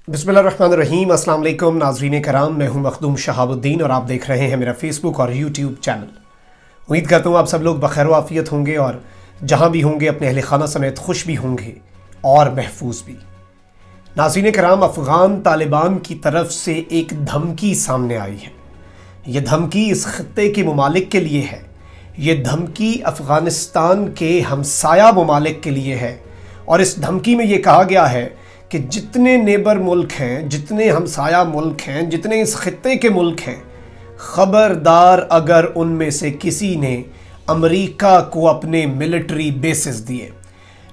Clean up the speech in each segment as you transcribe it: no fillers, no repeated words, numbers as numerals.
बिस्मिल्लाहिर्रहमानिर्रहीम। अस्सलाम वालेकुम नाज़रीन कराम, मैं हूं मखदूम शहाबुद्दीन और आप देख रहे हैं मेरा फेसबुक और यूट्यूब चैनल। उम्मीद करता हूं आप सब लोग बखैर आफियत होंगे और जहां भी होंगे अपने अहल खाना समेत खुश भी होंगे और महफूज भी। नाज़रीन कराम, अफ़गान तालिबान की तरफ से एक धमकी सामने आई है। ये धमकी इस खत्ते के ममालिक के लिए है, ये धमकी अफ़गानिस्तान के हमसाया ममालिक के लिए है। और इस धमकी में ये कहा गया है कि जितने नेबर मुल्क हैं, जितने हमसाया मुल्क हैं, जितने इस खत्ते के मुल्क हैं, ख़बरदार अगर उनमें से किसी ने अमेरिका को अपने मिलिट्री बेसिस दिए।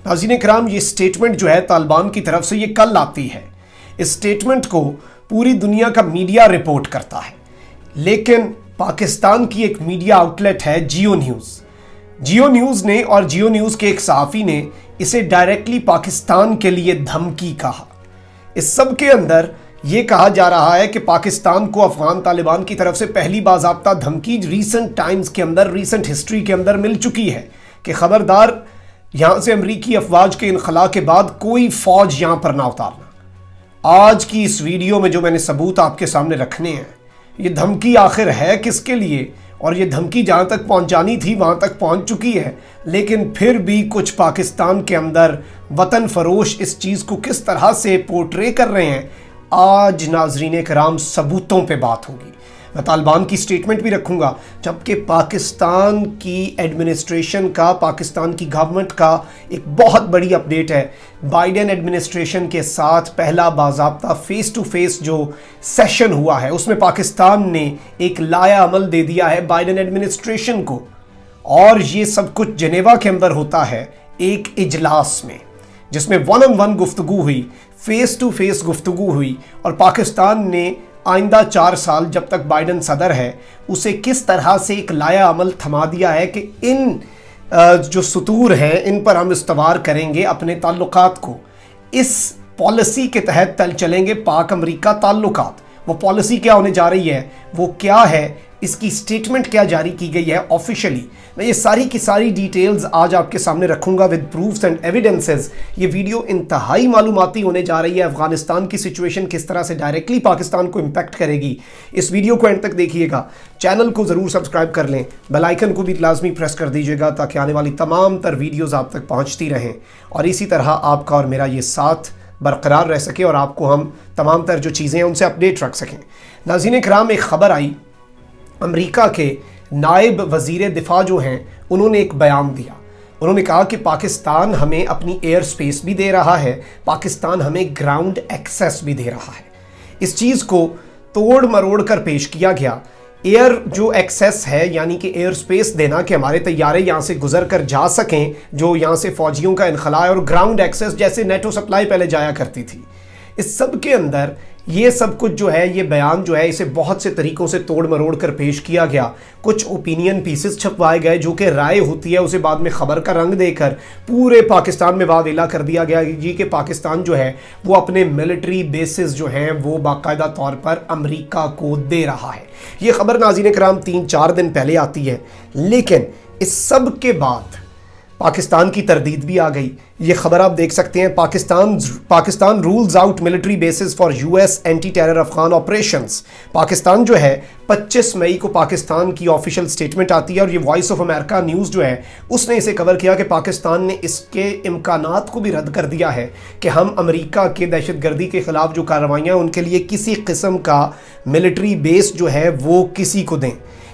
नाज़रीन कराम, ये स्टेटमेंट जो है तालिबान की तरफ से ये कल आती है। इस स्टेटमेंट को पूरी दुनिया का मीडिया रिपोर्ट करता है, लेकिन पाकिस्तान की एक मीडिया आउटलेट है जियो न्यूज़ ने और जियो न्यूज़ के एक सहाफ़ी ने इसे डायरेक्टली पाकिस्तान के लिए धमकी कहा। इस सब के अंदर ये कहा जा रहा है कि पाकिस्तान को अफ़गान तालिबान की तरफ से पहली बाज़ाब्ता धमकी रीसेंट टाइम्स के अंदर, रीसेंट हिस्ट्री के अंदर मिल चुकी है कि ख़बरदार यहाँ से अमरीकी अफवाज के इनखला के बाद कोई फ़ौज यहाँ पर ना उतारना। आज की इस वीडियो में जो मैंने सबूत आपके सामने रखने हैं, ये धमकी आखिर है किसके लिए, और ये धमकी जहाँ तक पहुँचानी थी वहाँ तक पहुँच चुकी है, लेकिन फिर भी कुछ पाकिस्तान के अंदर वतन फरोश इस चीज़ को किस तरह से पोर्ट्रे कर रहे हैं, आज नाजरीन कराम सबूतों पे बात होगी। मैं तालिबान की स्टेटमेंट भी रखूँगा, जबकि पाकिस्तान की एडमिनिस्ट्रेशन का, पाकिस्तान की गवर्नमेंट का एक बहुत बड़ी अपडेट है। बाइडेन एडमिनिस्ट्रेशन के साथ पहला बाज़ाब्ता फ़ेस टू फेस जो सेशन हुआ है, उसमें पाकिस्तान ने एक लाया अमल दे दिया है बाइडेन एडमिनिस्ट्रेशन को। और ये सब कुछ जेनेवा के अंदर होता है एक इजलास में, जिसमें वन ऑन वन गुफ्तगू हुई, फ़ेस टू फेस गुफ्तगू हुई, और पाकिस्तान ने आइंदा 4 साल जब तक बाइडेन सदर है उसे किस तरह से एक लाया अमल थमा दिया है कि इन जो सुतूर हैं इन पर हम इस्तवार करेंगे अपने ताल्लुकात को। इस पॉलिसी के तहत चलेंगे पाक अमरीका ताल्लुकात। वो पॉलिसी क्या होने जा रही है, वो क्या है, इसकी स्टेटमेंट क्या जारी की गई है ऑफिशियली, मैं ये सारी की सारी डिटेल्स आज आपके सामने रखूंगा विद प्रूफ्स एंड एविडेंसेस। ये वीडियो इंतहाई मालूमाती होने जा रही है। अफगानिस्तान की सिचुएशन किस तरह से डायरेक्टली पाकिस्तान को इम्पैक्ट करेगी, इस वीडियो को एंड तक देखिएगा। चैनल को ज़रूर सब्सक्राइब कर लें, बेल आइकन को भी लाजमी प्रेस कर दीजिएगा ताकि आने वाली तमाम तर वीडियोज़ आप तक पहुँचती रहें और इसी तरह आपका और मेरा ये साथ बरकरार रह सके और आपको हम तमाम तर जो चीज़ें हैं उनसे अपडेट रख सकें। नाज़रीन कराम, एक ख़बर आई, अमेरिका के नायब वज़ीर दिफा जो हैं उन्होंने एक बयान दिया। उन्होंने कहा कि पाकिस्तान हमें अपनी एयर स्पेस भी दे रहा है, पाकिस्तान हमें ग्राउंड एक्सेस भी दे रहा है। इस चीज़ को तोड़ मरोड़ कर पेश किया गया। एयर जो एक्सेस है यानी कि एयर स्पेस देना कि हमारे तैयारे यहाँ से गुजर कर जा सकें, जो यहाँ से फ़ौजियों का इनखला है, और ग्राउंड एक्सेस जैसे नेटो सप्लाई पहले जाया करती थी। इस सब के अंदर ये सब कुछ जो है, ये बयान जो है, इसे बहुत से तरीक़ों से तोड़ मरोड़ कर पेश किया गया। कुछ ओपिनियन पीसेस छपवाए गए जो कि राय होती है, उसे बाद में ख़बर का रंग देकर पूरे पाकिस्तान में वावेला कर दिया गया जी कि पाकिस्तान जो है वो अपने मिलिट्री बेसिस जो हैं वो बाकायदा तौर पर अमेरिका को दे रहा है। ये ख़बर नाज़रीन कराम 3-4 दिन पहले आती है, लेकिन इस सब के बाद पाकिस्तान की तरदीद भी आ गई। ये खबर आप देख सकते हैं, Pakistan rules out military bases for US anti terror Afghan operations. Pakistan जो है 25 मई को पाकिस्तान की ऑफिशियल स्टेटमेंट आती है और ये वॉइस ऑफ अमेरिका न्यूज़ जो है उसने इसे कवर किया कि पाकिस्तान ने इसके इम्कानात को भी रद्द कर दिया है कि हम अमेरिका के दहशतगर्दी के ख़िलाफ़ जो कार्रवाइयाँ उनके लिए किसी किस्म का मिलिट्री बेस जो है वो किसी को दें।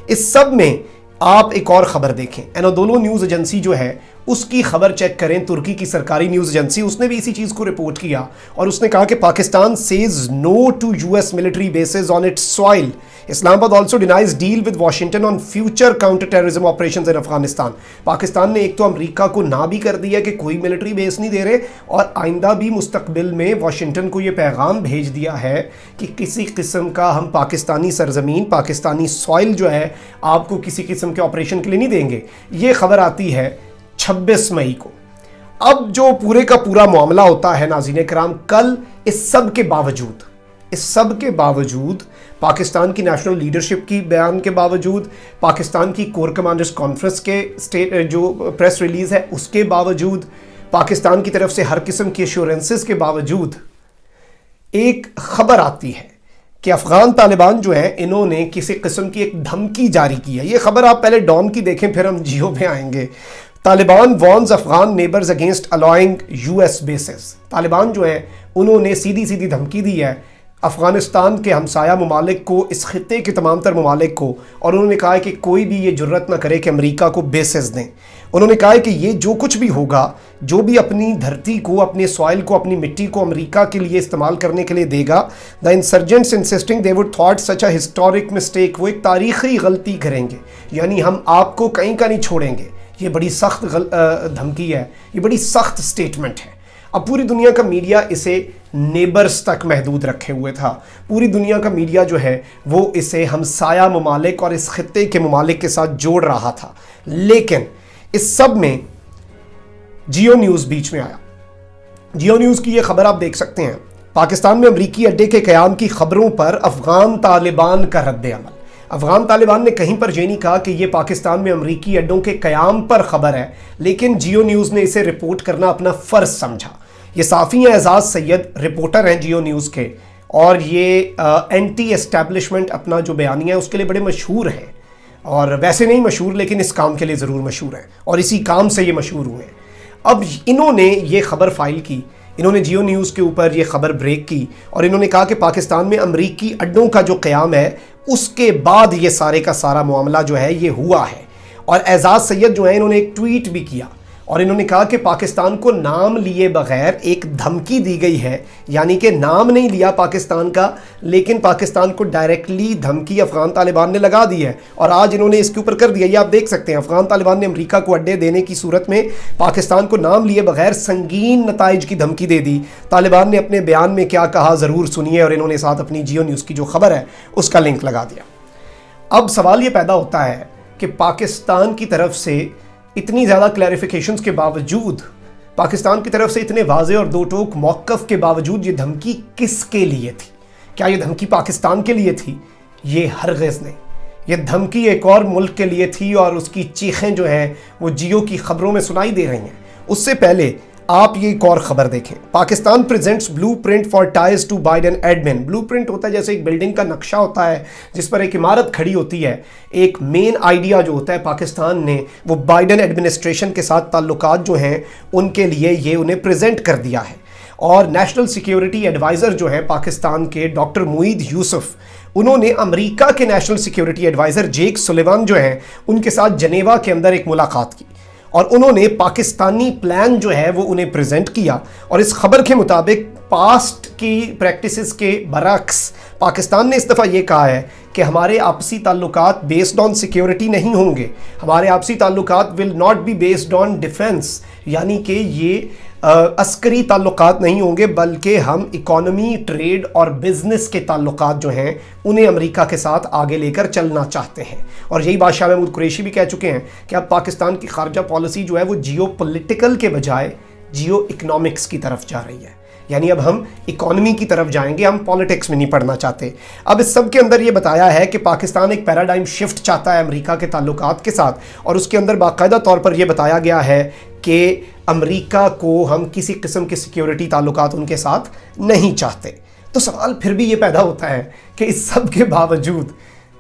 इस सब में आप एक और ख़बर देखें, एनाडोलो न्यूज़ एजेंसी जो है उसकी खबर चेक करें, तुर्की की सरकारी न्यूज़ एजेंसी, उसने भी इसी चीज़ को रिपोर्ट किया और उसने कहा कि Pakistan says no to US military bases on its soil. Islamabad also denies deal with Washington on future counter terrorism operations in Afghanistan. Pakistan ने एक तो अमेरिका को ना भी कर दिया कि कोई मिलिट्री बेस नहीं दे रहे, और आइंदा भी मुस्तकबिल में वाशिंगटन को ये पैगाम भेज दिया है कि किसी किस्म का हम पाकिस्तानी सरजमीन, पाकिस्तानी सॉइल जो है आपको किसी किस्म के ऑपरेशन के लिए नहीं देंगे। ये खबर आती है 26 मई को। अब जो पूरे का पूरा मामला होता है नाज़रीन कराम, कल इस सब के बावजूद पाकिस्तान की नेशनल लीडरशिप की बयान के बावजूद, पाकिस्तान की कोर कमांडर्स कॉन्फ्रेंस के जो प्रेस रिलीज़ है उसके बावजूद, पाकिस्तान की तरफ से हर किस्म की एश्योरेंसेस के बावजूद ایک خبر آتی ہے کہ افغان طالبان جو ہیں انہوں نے کسی قسم کی ایک دھمکی جاری کی ہے. یہ خبر آپ پہلے ڈان کی دیکھیں پھر ہم جیو پہ آئیں گے. Taliban warns Afghan neighbours against allowing US bases. Taliban جو ہیں انہوں نے سیدھی دھمکی دی ہے افغانستان کے ہمسایہ ممالک کو, اس خطے کے تمام تر ممالک کو, اور انہوں نے کہا ہے کہ کوئی بھی یہ جرت نہ کرے کہ امریکہ کو بیسز دیں. انہوں نے کہا ہے کہ یہ جو کچھ بھی ہوگا, جو بھی اپنی دھرتی کو, اپنے سوائل کو, اپنی مٹی کو امریکہ کے لیے استعمال کرنے کے لیے دے گا, the insurgents insisting they would thought such a historic mistake, وہ ایک تاریخی غلطی کریں گے, یعنی ہم آپ کو کہیں کا نہیں چھوڑیں گے. یہ بڑی سخت دھمکی ہے, یہ بڑی سخت سٹیٹمنٹ ہے. اب پوری دنیا کا میڈیا اسے نیبرز تک محدود رکھے ہوئے تھا. پوری دنیا کا میڈیا جو ہے وہ اسے ہمسایہ ممالک اور اس خطے کے ممالک کے ساتھ جوڑ رہا تھا. لیکن اس سب میں جیو نیوز بیچ میں آیا. جیو نیوز کی یہ خبر آپ دیکھ سکتے ہیں, پاکستان میں امریکی اڈے کے قیام کی خبروں پر افغان طالبان کا رد عمل. افغان طالبان نے کہیں پر یہ نہیں کہا کہ یہ پاکستان میں امریکی اڈوں کے قیام پر خبر ہے, لیکن جیو نیوز نے اسے رپورٹ کرنا اپنا فرض سمجھا. یہ صحافی ہیں اعزاز سید, رپورٹر ہیں جیو نیوز کے, اور یہ اینٹی اسٹیبلشمنٹ اپنا جو بیانیہ ہے اس کے لیے بڑے مشہور ہیں, اور ویسے نہیں مشہور لیکن اس کام کے لیے ضرور مشہور ہیں, اور اسی کام سے یہ مشہور ہوئے ہیں. اب انہوں نے یہ خبر فائل کی, انہوں نے جیو نیوز کے اوپر یہ خبر بریک کی, اور انہوں نے کہا کہ پاکستان میں امریکی اڈوں کا جو قیام ہے اس کے بعد یہ سارے کا سارا معاملہ جو ہے یہ ہوا ہے. اور اعزاز سید جو ہیں انہوں نے ایک ٹویٹ بھی کیا, اور انہوں نے کہا کہ پاکستان کو نام لیے بغیر ایک دھمکی دی گئی ہے, یعنی کہ نام نہیں لیا پاکستان کا, لیکن پاکستان کو ڈائریکٹلی دھمکی افغان طالبان نے لگا دی ہے, اور آج انہوں نے اس کے اوپر کر دیا. یہ آپ دیکھ سکتے ہیں, افغان طالبان نے امریکہ کو اڈے دینے کی صورت میں پاکستان کو نام لیے بغیر سنگین نتائج کی دھمکی دے دی. طالبان نے اپنے بیان میں کیا کہا ضرور سنیے, اور انہوں نے ساتھ اپنی جیو نیوز کی جو خبر ہے اس کا لنک لگا دیا. اب سوال یہ پیدا ہوتا ہے کہ پاکستان کی طرف سے اتنی زیادہ کلیریفیکیشنز کے باوجود, پاکستان کی طرف سے اتنے واضح اور دو ٹوک موقف کے باوجود یہ دھمکی کس کے لیے تھی؟ کیا یہ دھمکی پاکستان کے لیے تھی؟ یہ ہرگز نہیں. یہ دھمکی ایک اور ملک کے لیے تھی, اور اس کی چیخیں جو ہیں وہ جیو کی خبروں میں سنائی دے رہی ہیں. اس سے پہلے آپ یہ ایک اور خبر دیکھیں. Pakistan presents blueprint for ties to Biden admin. Blueprint ہوتا ہے جیسے ایک بلڈنگ کا نقشہ ہوتا ہے جس پر ایک عمارت کھڑی ہوتی ہے. ایک مین آئیڈیا جو ہوتا ہے پاکستان نے وہ بائیڈن ایڈمنسٹریشن کے ساتھ تعلقات جو ہیں ان کے لیے یہ انہیں پریزنٹ کر دیا ہے. اور نیشنل سیکیورٹی ایڈوائزر جو ہیں پاکستان کے ڈاکٹر معید یوسف, انہوں نے امریکہ کے نیشنل سیکیورٹی ایڈوائزر جیک سولیوان جو ہیں ان کے ساتھ جنیوا کے اندر ایک ملاقات کی, اور انہوں نے پاکستانی پلان جو ہے وہ انہیں پریزنٹ کیا. اور اس خبر کے مطابق پاسٹ کی پریکٹسز کے برعکس پاکستان نے اس دفعہ یہ کہا ہے کہ ہمارے آپسی تعلقات بیسڈ آن سیکیورٹی نہیں ہوں گے, ہمارے آپسی تعلقات will not be based on defence, یعنی کہ یہ عسکری تعلقات نہیں ہوں گے, بلکہ ہم اکانومی, ٹریڈ اور بزنس کے تعلقات جو ہیں انہیں امریکہ کے ساتھ آگے لے کر چلنا چاہتے ہیں. اور یہی بات شاہ محمود قریشی بھی کہہ چکے ہیں کہ اب پاکستان کی خارجہ پالیسی جو ہے وہ جیو پولیٹیکل کے بجائے جیو اکنامکس کی طرف جا رہی ہے, یعنی اب ہم اکانومی کی طرف جائیں گے, ہم پالیٹکس میں نہیں پڑھنا چاہتے. اب اس سب کے اندر یہ بتایا ہے کہ پاکستان ایک پیراڈائم شفٹ چاہتا ہے امریکہ کے تعلقات کے ساتھ, اور اس کے اندر باقاعدہ طور پر یہ بتایا گیا ہے کہ امریکہ کو ہم کسی قسم کے سیکیورٹی تعلقات ان کے ساتھ نہیں چاہتے. تو سوال پھر بھی یہ پیدا ہوتا ہے کہ اس سب کے باوجود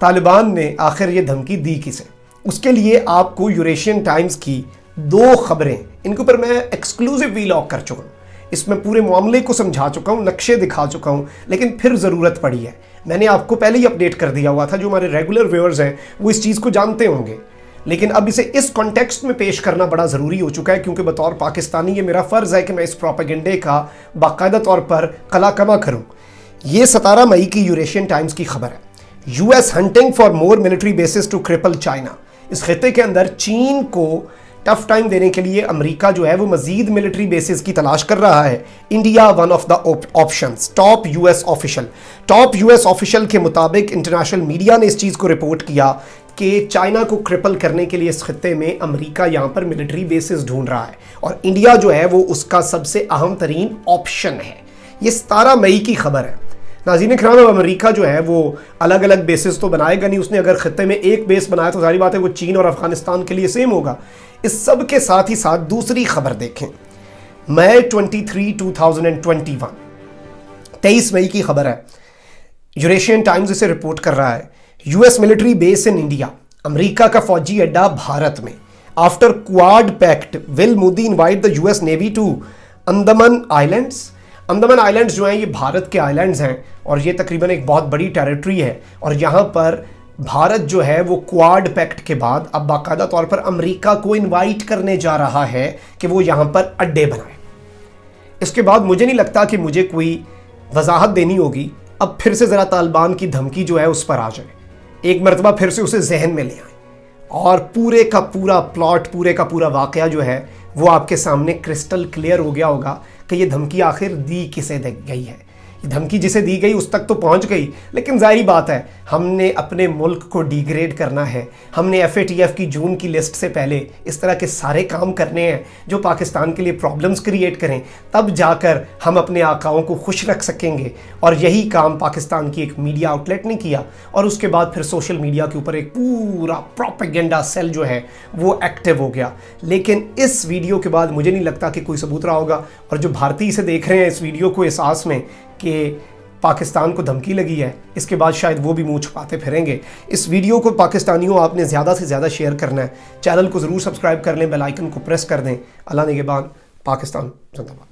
طالبان نے آخر یہ دھمکی دی کسے؟ اس کے لیے آپ کو یوریشین ٹائمز کی 2 خبریں, ان کے اوپر میں ایکسکلوزیو ویلاگ کر چکا ہوں, اس میں پورے معاملے کو سمجھا چکا ہوں, نقشے دکھا چکا ہوں, لیکن پھر ضرورت پڑی ہے. میں نے آپ کو پہلے ہی اپڈیٹ کر دیا ہوا تھا, جو ہمارے ریگولر ویورز ہیں وہ اس چیز کو جانتے ہوں گے, لیکن اب اسے اس کانٹیکسٹ میں پیش کرنا بڑا ضروری ہو چکا ہے, کیونکہ بطور پاکستانی یہ میرا فرض ہے کہ میں اس پروپیگنڈے کا باقاعدہ طور پر قلا کما کروں. یہ 17 مئی کی یوریشین ٹائمز کی خبر ہے. US hunting for more military bases to cripple China. اس خطے کے اندر چین کو ٹف ٹائم دینے کے لیے امریکہ جو ہے وہ مزید ملٹری بیسز کی تلاش کر رہا ہے. India one of the options. Top US official کے مطابق انٹرنیشنل میڈیا نے اس چیز کو رپورٹ کیا کہ چائنا کو کرپل کرنے کے لیے اس خطے میں امریکہ یہاں پر ملٹری بیسز ڈھونڈ رہا ہے, اور انڈیا جو ہے وہ اس کا سب سے اہم ترین آپشن ہے. یہ 17 مئی کی خبر ہے. ناظرین کرام, اب امریکہ جو ہے وہ الگ الگ بیسز تو بنائے گا نہیں. اس نے اگر خطے میں ایک بیس بنایا تو ظاہری بات ہے وہ چین اور افغانستان کے لیے سیم ہوگا. اس سب کے ساتھ ہی ساتھ دوسری خبر دیکھیں. مئی 23, 2021 23 मई की खबर है, यूरेशियन टाइम्स इसे रिपोर्ट कर रहा है। US military base in India, America का फौजी अड्डा भारत में। After Quad pact will Modi invite the US navy to Andaman islands. Andaman islands जो हैं ये भारत के आइलैंड्स हैं और ये तकरीबन एक बहुत बड़ी टेरिटरी है और यहाँ पर भारत जो है वो क्वाड पैक्ट के बाद अब बाकायदा तौर पर अमेरिका को इनवाइट करने जा रहा है कि वो यहाँ पर अड्डे बनाए। इसके बाद मुझे नहीं लगता कि मुझे कोई वजाहत देनी होगी, अब फिर से ज़रा तालिबान की धमकी जो है उस पर आ जाए, एक मरतबा फिर से उसे जहन में ले आए और पूरे का पूरा प्लॉट, पूरे का पूरा वाक़या जो है वो आपके सामने क्रिस्टल क्लियर हो गया होगा कि ये धमकी आखिर दी किसे गई है। ये धमकी जिसे दी गई उस तक तो पहुंच गई, लेकिन जाहिर बात है हमने अपने मुल्क को डिग्रेड करना है, हमने FATF की जून की लिस्ट से पहले इस तरह के सारे काम करने हैं जो पाकिस्तान के लिए प्रॉब्लम्स क्रिएट करें, तब जाकर हम अपने आकाओं को खुश रख सकेंगे। और यही काम पाकिस्तान की एक मीडिया आउटलेट ने किया और उसके बाद फिर सोशल मीडिया के ऊपर एक पूरा प्रोपेगेंडा सेल जो है वो एक्टिव हो गया। लेकिन इस वीडियो के बाद मुझे नहीं लगता कि कोई सबूत रहा होगा और जो भारतीय इसे देख रहे हैं इस वीडियो को एहसास में कि पाकिस्तान को धमकी लगी है, इसके बाद शायद वो भी मुंह छुपाते फिरेंगे। इस वीडियो को पाकिस्तानियों आपने ज़्यादा से ज़्यादा शेयर करना है, चैनल को ज़रूर सब्सक्राइब कर लें, बेल आइकन को प्रेस कर दें। अल्लाह निगहबान, पाकिस्तान जिंदाबाद।